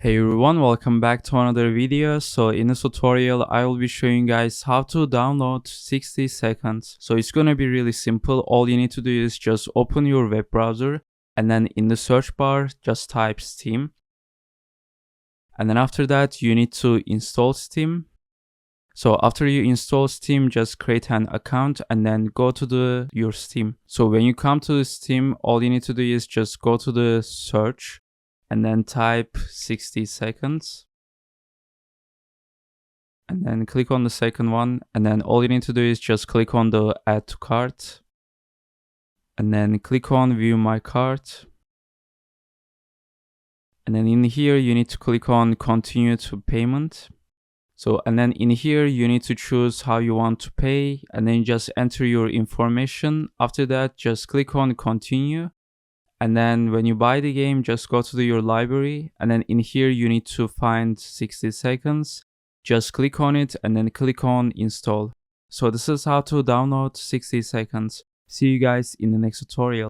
Hey everyone, welcome back to another video. So in this tutorial, I will be showing you guys how to download 60 seconds. So it's gonna be really simple. All you need to do is just open your web browser and then in the search bar, just type Steam. And then after that, you need to install Steam. So after you install Steam, just create an account and then go to your Steam. So when you come to the Steam, all you need to do is just go to the search and then type 60 seconds. And then click on the second one. And then all you need to do is just click on the add to cart. And then click on view my cart. And then in here, you need to click on continue to payment. So, and then in here, you need to choose how you want to pay and then just enter your information. After that, just click on continue. And then when you buy the game, just go to your library. And then in here, you need to find 60 seconds. Just click on it and then click on install. So this is how to download 60 seconds. See you guys in the next tutorial.